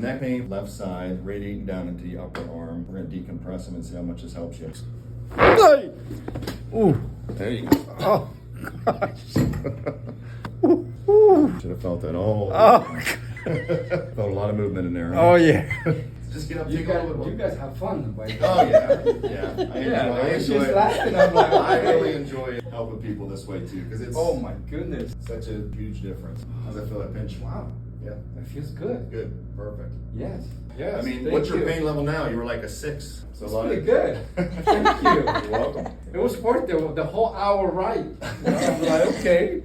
neck pain, left side, radiating down into the upper arm. We're gonna decompress them and see how much this helps you. Hey! Ooh. There you go. Oh, gosh. Ooh, ooh. Should have felt that. Oh. Felt a lot of movement in there. Huh? Oh, yeah. Just get up, You take a little bit. guys have fun. Like, Oh yeah, yeah. I she's enjoy it. laughing. I'm like, I okay. really enjoy helping people this way too, because it's Oh my goodness. such a huge difference. How's that feel? That pinch? Wow. Yeah, That feels good. good, perfect. Yes. Yes. I mean, thank what's your you. pain level now? You were like a 6. So It's pretty good. Thank you. You're welcome. It was worth the whole hour ride. I'm like, okay.